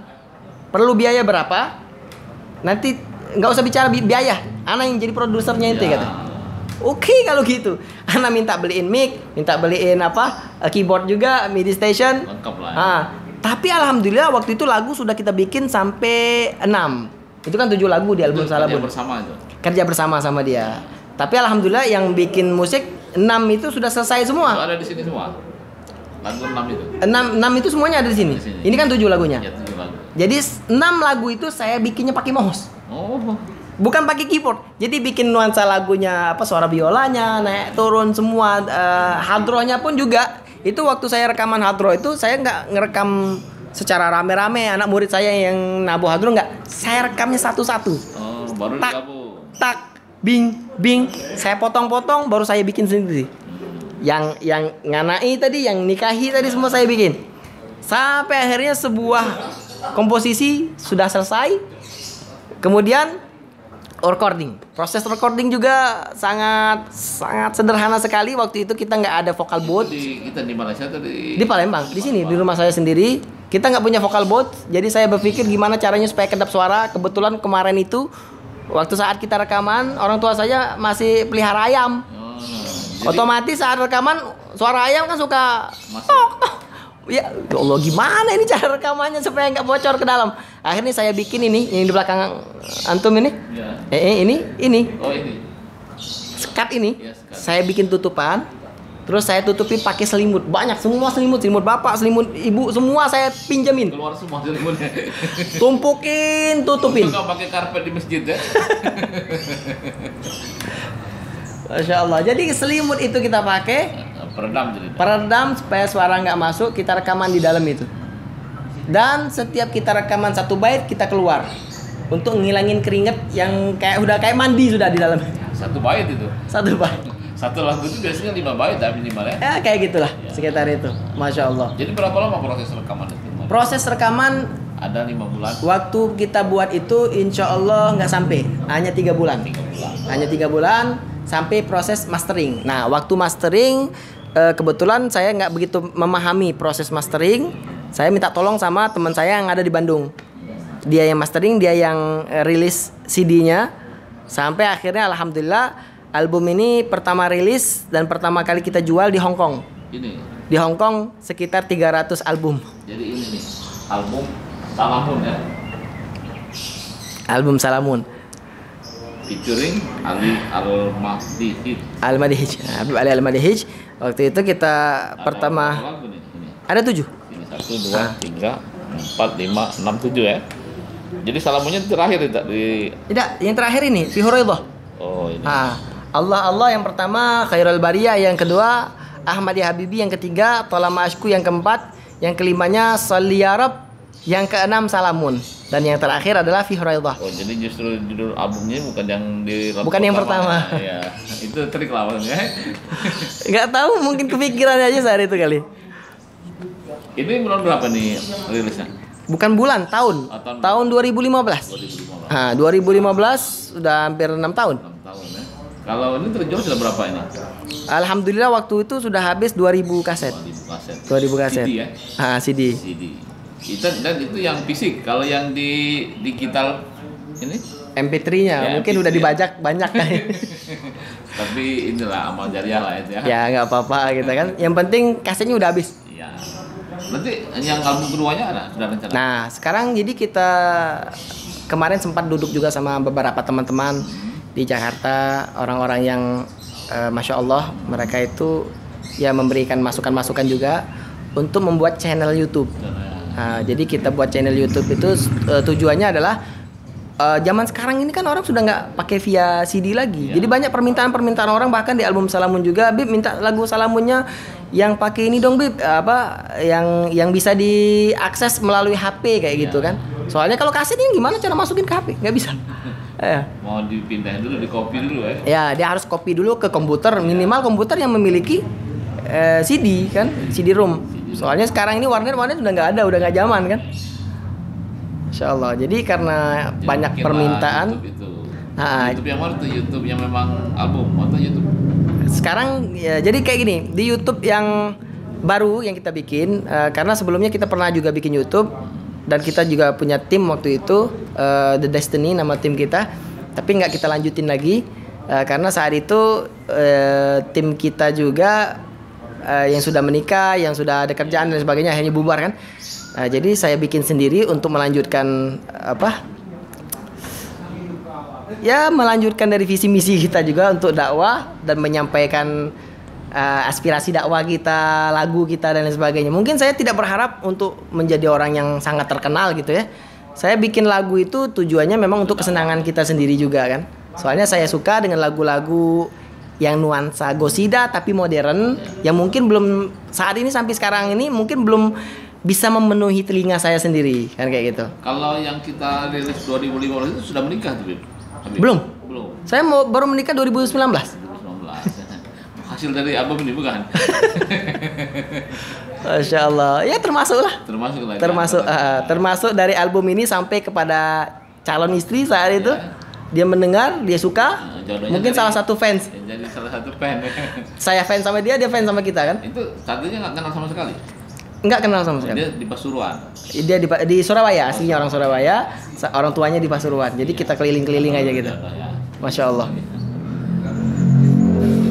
perlu biaya berapa? Nanti nggak usah bicara biaya, Ana yang jadi produsernya itu, kata. Oke, kalau gitu. Ana minta beliin mic, minta beliin keyboard juga, MIDI station. Lengkap lah. Tapi alhamdulillah waktu itu lagu sudah kita bikin sampai 6. Itu kan 7 lagu di album Salabun. Kerja bersama sama dia. Tapi alhamdulillah yang bikin musik 6 itu sudah selesai semua. Ada di sini semua. Lagu 6 itu. 6 itu semuanya ada di sini. Ini kan 7 lagunya. Ya, 7 lagu. Jadi 6 lagu itu saya bikinnya pakai mouse. Oh. Bukan pakai keyboard. Jadi bikin nuansa lagunya suara biolanya naik turun semua, hadrohnya pun juga. Itu waktu saya rekaman hadroh itu saya nggak ngerekam secara rame-rame anak murid saya yang nabuh hadroh, nggak. Saya rekamnya satu-satu. Oh, baru digabung. Tak. Bing, saya potong-potong baru saya bikin sendiri. Yang nganai tadi, yang nikahi tadi semua saya bikin. Sampai akhirnya sebuah komposisi sudah selesai. Kemudian recording. Proses recording juga sangat sederhana sekali. Waktu itu kita nggak ada vocal booth. Kita di Malaysia tadi. Di Palembang, di sini di rumah saya sendiri. Kita nggak punya vocal booth. Jadi saya berpikir gimana caranya supaya kedap suara. Kebetulan kemarin itu waktu saat kita rekaman, orang tua saya masih pelihara ayam. Otomatis saat rekaman suara ayam kan suka tok. Ya Allah, gimana ini cara rekamannya supaya nggak bocor ke dalam. Akhirnya saya bikin ini yang di belakang antum ini. Ini. Oh, ini. Sekat ini. Saya bikin tutupan. Terus saya tutupi pakai selimut. Banyak, semua selimut bapak, selimut ibu, semua saya pinjamin. Keluar semua selimutnya. Tumpukin, tutupin. Enggak pakai karpet di masjid ya. Masya Allah. Jadi selimut itu kita pakai peredam supaya suara nggak masuk. Kita rekaman di dalam itu. Dan setiap kita rekaman 1 bait kita keluar untuk ngilangin keringet yang udah kayak mandi sudah di dalam. 1 bait itu. 1 bait. Satu lagu itu biasanya 5 bait minimal ya. Ya kayak gitulah, sekitar itu. Masya Allah. Jadi berapa lama proses rekaman itu? Proses rekaman ada 5 bulan. Waktu kita buat itu insya Allah nggak sampai, hanya 3 bulan. Hanya 3 bulan sampai proses mastering. Nah, waktu mastering kebetulan saya nggak begitu memahami proses mastering. Saya minta tolong sama teman saya yang ada di Bandung. Dia yang mastering, dia yang rilis CD-nya. Sampai akhirnya alhamdulillah album ini pertama rilis dan pertama kali kita jual di Hong Kong. Ini. Di Hong Kong sekitar 300 album. Jadi ini nih, album Salamun ya. Album Salamun. Featuring Ali Al-Mahdihij. Al-Mahdihij. Habib Ali Al-Mahdihij. Waktu itu kita pertama lagu nih? Ini. Ada 7. Ini 1 2 3 4 5 6 7 ya. Jadi Salamunnya terakhir tidak di. Tidak, yang terakhir ini Fi Huraidhah. Oh, ini. Allah yang pertama, Khairul Bariyah yang kedua, Ahmadi Habibi yang ketiga, Tolama Ashku yang keempat, yang kelimanya Sholli Ya Rabb, yang keenam Salamun, dan yang terakhir adalah Fi Huraidhah. Oh, jadi justru judul albumnya bukan yang di bukan yang pertama. Ya, itu trik lawannya. Nggak tahu, mungkin kepikiran aja saat itu kali. Ini bulan berapa nih rilisnya? Bukan bulan, tahun. Tahun 2015. 2015 sudah hampir 6 tahun. 6 tahun ya. Kalau ini terjual sudah berapa ini? Alhamdulillah waktu itu sudah habis 2000 kaset. 2000 kaset. CD ya? CD. Itu yang fisik. Kalau yang di digital ini? MP3-nya ya, mungkin udah dibajak banyak kan. Tapi inilah amal jariah lah itu ya. Ya nggak apa-apa gitu kan. Yang penting kasetnya udah habis. Iya. Nanti yang album keduanya ada sudah rencana. Nah sekarang jadi kita kemarin sempat duduk juga sama beberapa teman-teman di Jakarta, orang-orang yang Masya Allah mereka itu ya memberikan masukan-masukan juga untuk membuat channel YouTube. Nah, jadi kita buat channel YouTube itu tujuannya adalah zaman sekarang ini kan orang sudah nggak pakai via CD lagi. Jadi banyak permintaan orang, bahkan di album Salamun juga, Bib minta lagu Salamunnya yang pakai ini dong Bib, yang bisa diakses melalui HP kayak gitu kan. Soalnya kalau kaset ini gimana cara masukin ke HP? Nggak bisa. Mau dipindahin dulu, di copy dulu ya. Ya, dia harus copy dulu ke komputer, minimal komputer yang memiliki CD kan, CD-ROM. Soalnya sekarang ini warnet udah nggak zaman kan. Insya Allah. Jadi karena banyak permintaan. YouTube yang mana tuh? YouTube yang memang album atau YouTube? Sekarang ya, jadi kayak gini, di YouTube yang baru yang kita bikin, karena sebelumnya kita pernah juga bikin YouTube dan kita juga punya tim waktu itu, The Destiny nama tim kita, tapi nggak kita lanjutin lagi karena saat itu tim kita juga yang sudah menikah, yang sudah ada kerjaan dan sebagainya akhirnya bubar kan. Jadi saya bikin sendiri untuk melanjutkan melanjutkan dari visi misi kita juga untuk dakwah dan menyampaikan aspirasi dakwah kita, lagu kita dan lain sebagainya. Mungkin saya tidak berharap untuk menjadi orang yang sangat terkenal gitu ya. Saya bikin lagu itu tujuannya memang untuk kesenangan kita sendiri juga kan. Soalnya saya suka dengan lagu-lagu yang nuansa gosida tapi modern, yang mungkin belum saat ini sampai sekarang ini mungkin belum bisa memenuhi telinga saya sendiri kan kayak gitu. Kalau yang kita rilis 2015 itu sudah menikah tuh, Bib? Belum. Saya baru menikah 2019. Hasil dari album ini bukan? Masya Allah. Ya termasuk lah. Termasuk dari album ini sampai kepada calon istri saat itu. Dia mendengar, dia suka. Mungkin salah satu fans. Jadi salah satu fan. Saya fans sama dia fans sama kita kan. Itu satunya nggak kenal sama sekali? Nggak kenal sama sekali. Dia di Pasuruan. Dia di Surabaya, aslinya orang Surabaya. Orang tuanya di Pasuruan. Jadi kita keliling-keliling aja gitu. Masya Allah.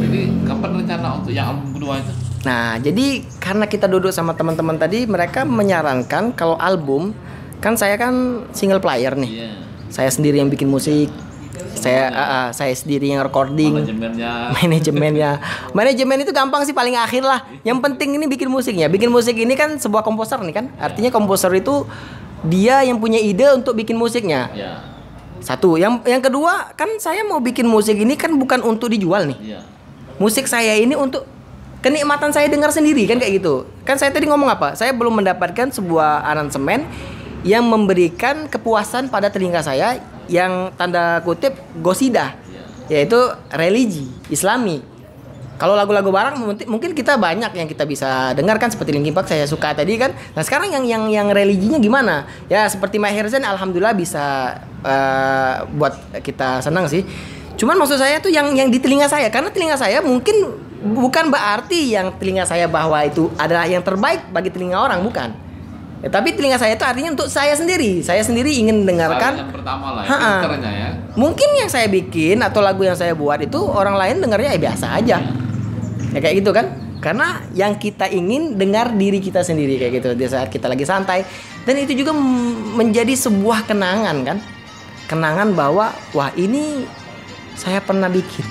Jadi kapan rencana untuk yang album kedua itu? Nah, jadi karena kita duduk sama teman-teman tadi, mereka menyarankan kalau album, kan saya kan single player nih. Saya sendiri yang bikin musik. Saya sendiri yang recording. Manajemen itu gampang sih, paling akhir lah. Yang penting ini bikin musiknya. Bikin musik ini kan sebuah komposer nih kan. Artinya komposer itu dia yang punya ide untuk bikin musiknya. Satu, yang kedua kan saya mau bikin musik ini kan bukan untuk dijual nih. Musik saya ini untuk kenikmatan saya dengar sendiri kan kayak gitu. Kan saya tadi ngomong apa? Saya belum mendapatkan sebuah aransemen yang memberikan kepuasan pada telinga saya yang tanda kutip gosida, yaitu religi Islami. Kalau lagu-lagu barat mungkin kita banyak yang kita bisa dengarkan seperti Linkin Park saya suka tadi kan. Nah sekarang yang religinya gimana? Ya seperti Maher Zain alhamdulillah bisa buat kita senang sih. Cuman maksud saya tuh yang di telinga saya, karena telinga saya mungkin bukan berarti yang telinga saya bahwa itu adalah yang terbaik bagi telinga orang, bukan. Ya, tapi telinga saya itu artinya untuk saya sendiri. Saya sendiri ingin mendengarkan. Yang pertama lah, filternya ya. Mungkin yang saya bikin atau lagu yang saya buat itu orang lain dengarnya ya biasa aja. Ya kayak gitu kan. Karena yang kita ingin dengar diri kita sendiri kayak gitu di saat kita lagi santai. Dan itu juga menjadi sebuah kenangan kan. Kenangan bahwa wah ini saya pernah bikin.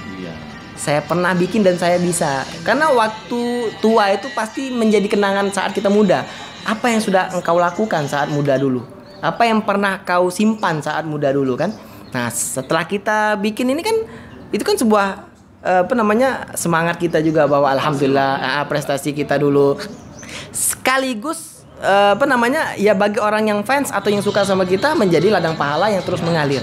Saya pernah bikin dan saya bisa. Karena waktu tua itu pasti menjadi kenangan saat kita muda. Apa yang sudah engkau lakukan saat muda dulu? Apa yang pernah kau simpan saat muda dulu kan? Nah, setelah kita bikin ini kan itu kan sebuah semangat kita juga bahwa alhamdulillah prestasi kita dulu. Sekaligus ya bagi orang yang fans atau yang suka sama kita menjadi ladang pahala yang terus mengalir.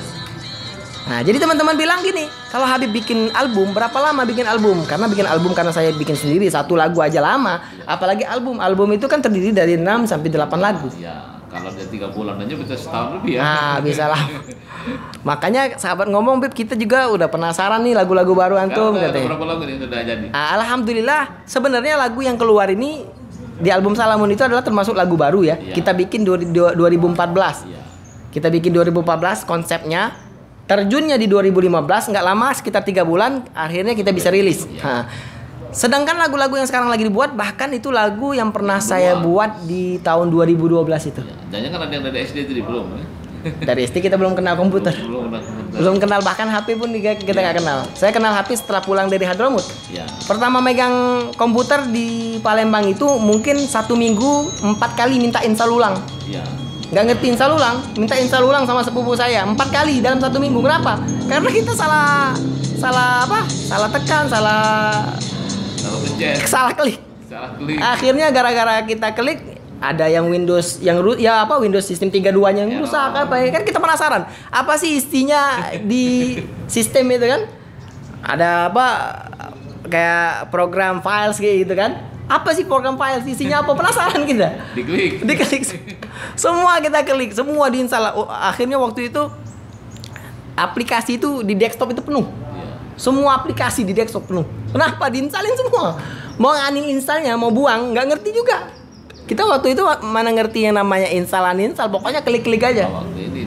Nah, jadi teman-teman bilang gini, kalau Habib bikin album, berapa lama bikin album? Karena bikin album karena saya bikin sendiri, satu lagu aja lama. Apalagi album. Album itu kan terdiri dari 6 sampai 8 lagu. Ya, kalau dia 3 bulan aja bisa setahun lebih ya. Nah, bisa lah. Makanya sahabat ngomong, Bib, kita juga udah penasaran nih lagu-lagu baru antum katanya. Berapa lagu nih sudah jadi? Alhamdulillah, sebenarnya lagu yang keluar ini di album Salamun itu adalah termasuk lagu baru ya. Kita bikin 2014. Kita bikin 2014 konsepnya. Terjunnya di 2015, nggak lama, sekitar 3 bulan, akhirnya kita bisa rilis. Nah, sedangkan lagu-lagu yang sekarang lagi dibuat, bahkan itu lagu yang pernah saya buat di tahun 2012 itu. Jangan kan ada yang dari SD itu belum? Dari SD kita belum kenal komputer. Belum kenal, bahkan HP pun kita nggak kenal. Saya kenal HP setelah pulang dari Hadramut. Pertama megang komputer di Palembang itu mungkin 1 minggu 4 kali minta install ulang. Nggak ngerti install ulang, minta install ulang sama sepupu saya 4 kali dalam 1 minggu. Kenapa? Karena kita salah tekan, salah klik. Akhirnya gara-gara kita klik, ada yang Windows Windows sistem 32-nya yang rusak apa ya, kan kita penasaran apa sih isinya di sistem itu kan, ada apa kayak program files kayak gitu kan, apa sih program files isinya apa, penasaran kita, diklik semua, kita klik semua, diinstal. Akhirnya waktu itu aplikasi itu di desktop itu penuh, semua aplikasi di desktop penuh. Kenapa? Diinstalin semua, mau uninstallnya mau buang nggak ngerti juga. Kita waktu itu mana ngerti yang namanya install, pokoknya klik-klik aja. Waktu ini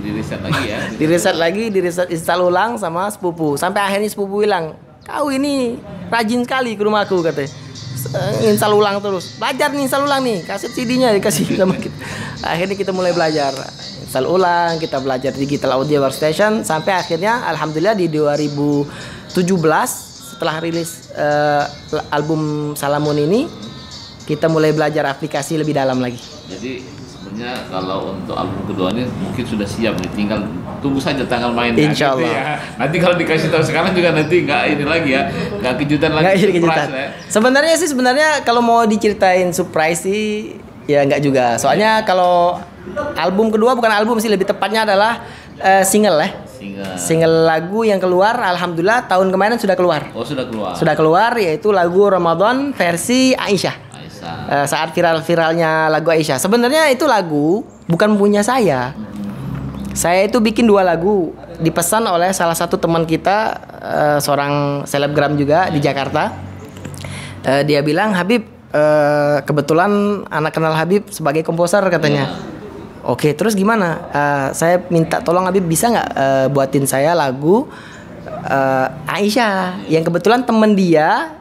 di-reset lagi ya. di-reset install ulang sama sepupu. Sampai akhirnya sepupu bilang, "Kau ini rajin sekali ke rumahku," katanya. Install ulang terus. Belajar nih install ulang nih, kaset CD-nya dikasih sama kita. Akhirnya kita mulai belajar. Install ulang, kita belajar digital audio workstation sampai akhirnya alhamdulillah di 2017 setelah rilis album Salamun ini, kita mulai belajar aplikasi lebih dalam lagi. Jadi sebenarnya kalau untuk album kedua ini mungkin sudah siap nih, tinggal tunggu saja tanggal mainnya. Insya Allah. Ya. Nanti kalau dikasih tahu sekarang juga nanti nggak ini lagi ya, nggak kejutan lagi. Nggak kejutan. Ya. Sebenarnya kalau mau diceritain surprise sih ya nggak juga. Soalnya kalau album kedua, bukan album sih, lebih tepatnya adalah single ya. Single lagu yang keluar, alhamdulillah tahun kemarin sudah keluar. Oh, sudah keluar. Sudah keluar, yaitu lagu Ramadan versi Aisyah. Saat viral-viralnya lagu Aisyah. Sebenarnya itu lagu bukan punya saya. Saya itu bikin 2 lagu, dipesan oleh salah satu teman kita, seorang selebgram juga di Jakarta. Dia bilang, "Habib, kebetulan anak kenal Habib sebagai komposer," katanya. Oke, terus gimana? Saya minta tolong Habib bisa nggak buatin saya lagu Aisyah, yang kebetulan temen dia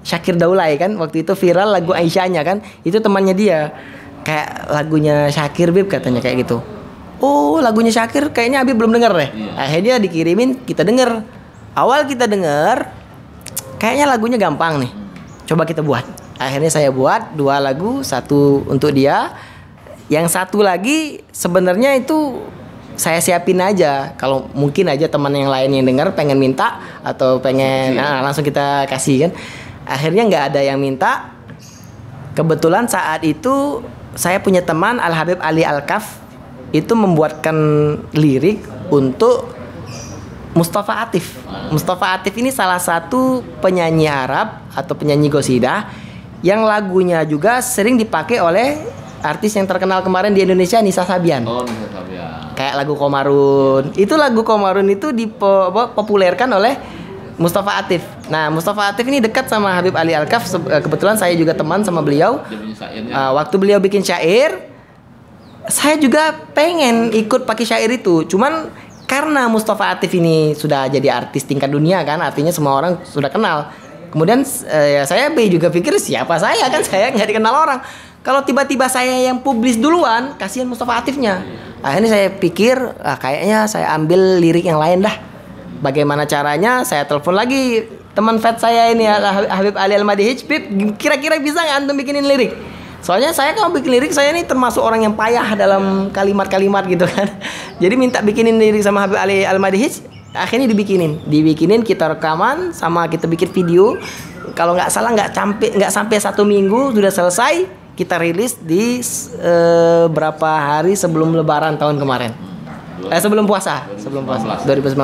Syakir Daulay kan, waktu itu viral lagu Aisyahnya kan, itu temannya dia. Kayak lagunya Syakir, Bib, katanya kayak gitu. Oh, lagunya Syakir kayaknya Habib belum denger deh. Akhirnya dikirimin, kita denger. Awal kita denger, kayaknya lagunya gampang nih, coba kita buat. Akhirnya saya buat 2 lagu, 1 untuk dia, yang 1 lagi sebenarnya itu saya siapin aja, kalau mungkin aja teman yang lain yang dengar pengen minta atau pengen langsung kita kasih kan. Akhirnya nggak ada yang minta. Kebetulan saat itu saya punya teman Al Habib Ali Al-Kaf, itu membuatkan lirik untuk Mustafa Atif. Mustafa Atif ini salah satu penyanyi Arab atau penyanyi qasidah yang lagunya juga sering dipakai oleh artis yang terkenal kemarin di Indonesia, Nisa Sabian. Oh, Nisa Sabian. Kayak lagu Komarun. Itu lagu Komarun itu dipopulerkan oleh Mustafa Atif. Nah, Mustafa Atif ini dekat sama Habib Ali Al-Kaf. Kebetulan saya juga teman sama beliau. Waktu beliau bikin syair, saya juga pengen ikut pakai syair itu. Cuman karena Mustafa Atif ini sudah jadi artis tingkat dunia kan, artinya semua orang sudah kenal. Kemudian ya saya juga pikir siapa saya kan, saya nggak dikenal orang. Kalau tiba-tiba saya yang publis duluan, kasihan Mustafa Atifnya. Akhirnya saya pikir, kayaknya saya ambil lirik yang lain dah. Bagaimana caranya? Saya telepon lagi teman vet saya ini, Habib Ali Al-Madihij. Bib, kira-kira bisa nggak antum bikinin lirik? Soalnya saya kalau bikin lirik, saya ini termasuk orang yang payah dalam kalimat-kalimat gitu kan. Jadi minta bikinin lirik sama Habib Ali Al-Madihij, akhirnya dibikinin, kita rekaman sama kita bikin video. Kalau nggak salah nggak sampai 1 minggu sudah selesai. Kita rilis di berapa hari sebelum Lebaran tahun kemarin. Sebelum puasa 2019.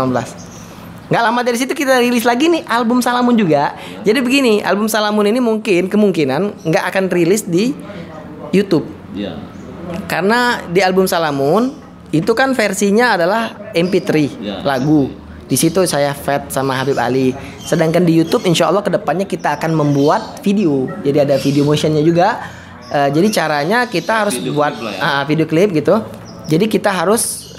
Nggak lama dari situ kita rilis lagi nih album Salamun juga. Jadi begini, album Salamun ini kemungkinan nggak akan rilis di YouTube. Karena di album Salamun itu kan versinya adalah MP3 lagu. Di situ saya fed sama Habib Ali. Sedangkan di YouTube insya Allah kedepannya kita akan membuat video. Jadi ada video motionnya juga. Jadi caranya kita harus buat video klip gitu. Jadi kita harus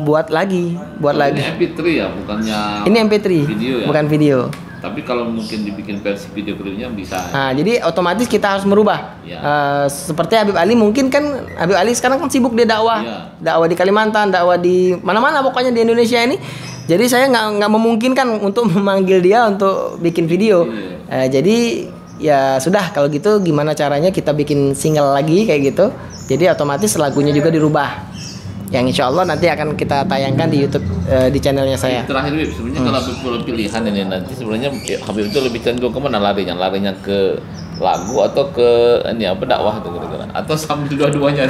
buat lagi. Ini MP3 ya, bukannya ini MP3 video ya? Bukan video. Tapi kalau mungkin dibikin versi video klipnya bisa. Nah, jadi otomatis kita harus merubah. Ya. Seperti Habib Ali, mungkin kan Habib Ali sekarang kan sibuk dia dakwah, dakwah di Kalimantan, dakwah di mana-mana pokoknya di Indonesia ini. Jadi saya nggak memungkinkan untuk memanggil dia untuk bikin video. Jadi ya sudah, kalau gitu gimana caranya kita bikin single lagi kayak gitu. Jadi otomatis lagunya juga dirubah. Yang insya Allah nanti akan kita tayangkan di YouTube, di channelnya saya. Terakhir Habib, sebenarnya kalau Habib pilihan ini nanti sebenarnya Habib itu lebih cenderung kemana larinya? Larinya ke lagu atau ke ini apa dakwah itu kira-kira? Atau sambil dua-duanya?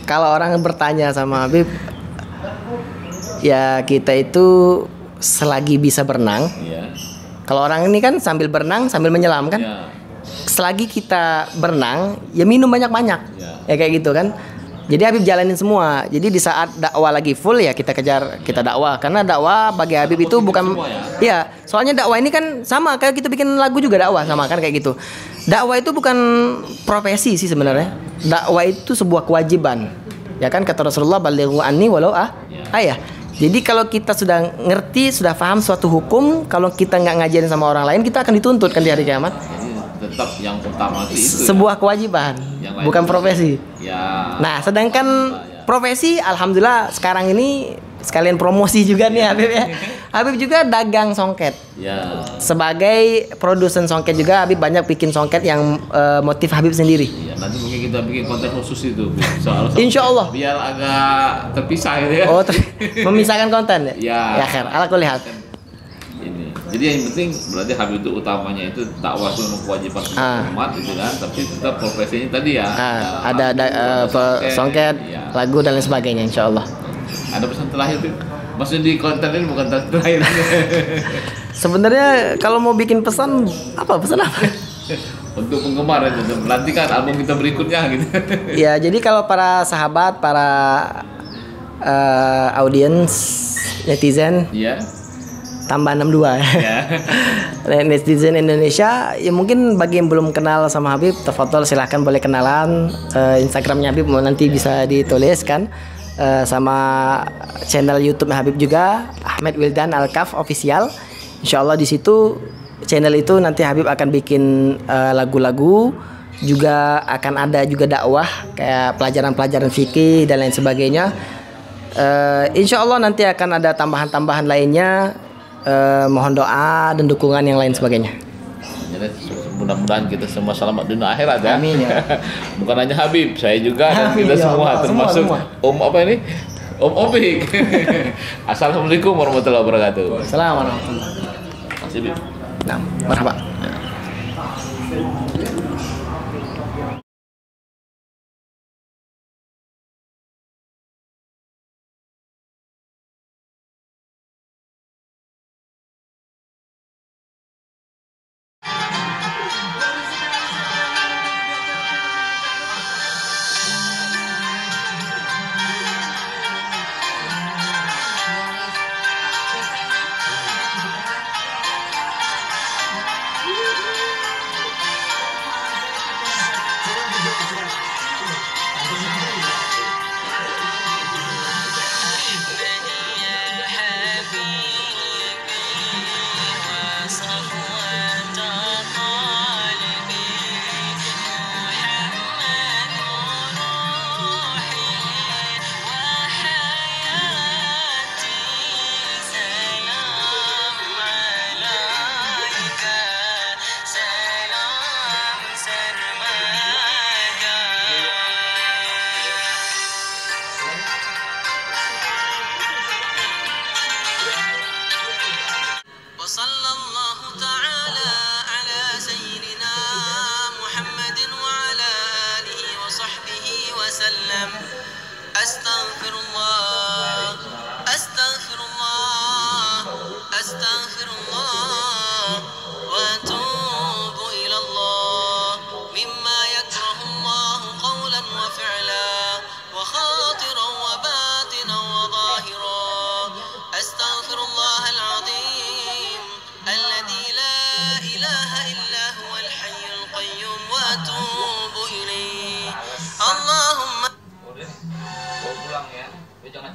Kalau orang bertanya sama Habib, ya kita itu selagi bisa berenang. Iya. Kalau orang ini kan sambil berenang sambil menyelam kan. Ya. Selagi kita berenang, ya minum banyak-banyak. Ya kayak gitu kan. Jadi Habib jalanin semua. Jadi di saat dakwah lagi full ya kita kejar, kita dakwah. Karena dakwah bagi Habib itu bukan, ya soalnya dakwah ini kan sama kayak kita bikin lagu juga dakwah, sama kan kayak gitu. Dakwah itu bukan profesi sih sebenarnya. Dakwah itu sebuah kewajiban. Ya kan kata Rasulullah, balighu anni walau ayah. Jadi kalau kita sudah ngerti, sudah paham suatu hukum, kalau kita nggak ngajarin sama orang lain, kita akan dituntut kan di hari kiamat. Tetap yang utama itu sebuah kewajiban, bukan profesi. Ya. Nah, sedangkan profesi, alhamdulillah sekarang ini sekalian promosi juga nih Habib ya. Habib juga dagang songket. Ya. Sebagai produsen songket juga Habib banyak bikin songket yang motif Habib sendiri. Ya, nanti mungkin kita bikin konten khusus itu soal Insya Allah. Biar agak terpisah gitu ya. Oh, memisahkan konten ya. Ya. Ya khair. Ala kulli hal. Ini. Jadi yang penting berarti Habib itu utamanya itu dakwah itu memang kewajiban umat itu kan, tapi tetap profesinya tadi ya. Ada songket, lagu dan lain sebagainya insya Allah. Ada pesan terakhir tuh? Maksudnya di konten ini bukan terakhir. Sebenarnya kalau mau bikin pesan apa? Untuk penggemar itu menantikan album kita berikutnya gitu. Ya, jadi kalau para sahabat, para audiens, netizen, tambah 62 netizen Indonesia, ya mungkin bagi yang belum kenal sama Habib, terfoto silahkan boleh kenalan. Instagramnya Habib nanti bisa ditulis kan, sama channel YouTube Habib juga, Ahmed Wildan Al-Kaf Official. Insyaallah di situ channel itu nanti Habib akan bikin lagu-lagu, juga akan ada juga dakwah kayak pelajaran-pelajaran fikih dan lain sebagainya. Insyaallah nanti akan ada tambahan-tambahan lainnya. Mohon doa dan dukungan yang lain sebagainya. Jadi mudah-mudahan kita semua selamat dunia akhirat ya. Amin ya. Bukan hanya Habib, saya juga dan kita ya semua, termasuk semua. Om apa ini? Om Opik. Assalamualaikum warahmatullahi wabarakatuh. Assalamualaikum warahmatullahi wabarakatuh. Masih Habib. Nah, marhaba.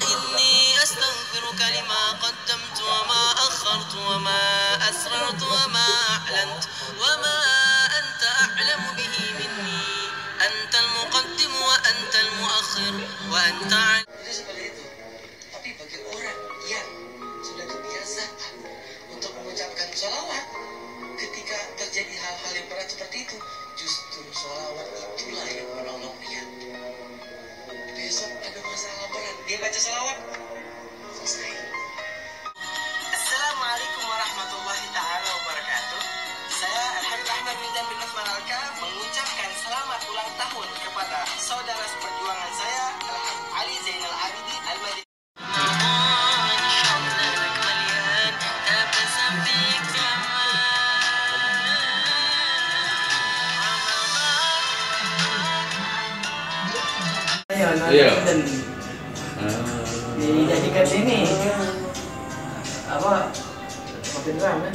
إني أستغفرك لما قدمت وما أخرت وما أسررت أسررت وما أعلنت وما أنت أعلم به مني أنت المقدم وأنت المؤخر وأنت Itu seperti itu. Tapi bagi orang yang sudah kebiasaan untuk mengucapkan sholawat ketika terjadi hal-hal yang berat seperti itu, justru sholawat itulah yang menolong dia. Besok ada masalah berat, dia baca sholawat, selesai. Assalamualaikum warahmatullahi taala wabarakatuh. Saya Al-Habib Ahmad bin Jamil Utsman Alka mengucapkan selamat ulang tahun kepada saudara seperjuangan saya Al-Habib Ali Zainal Abidin Al-Madini. Iya. Dijadikan ini apa makin ram ya.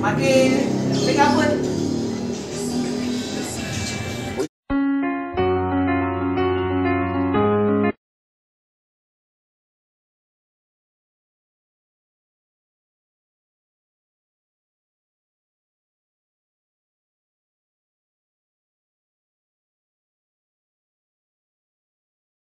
Makin kabut.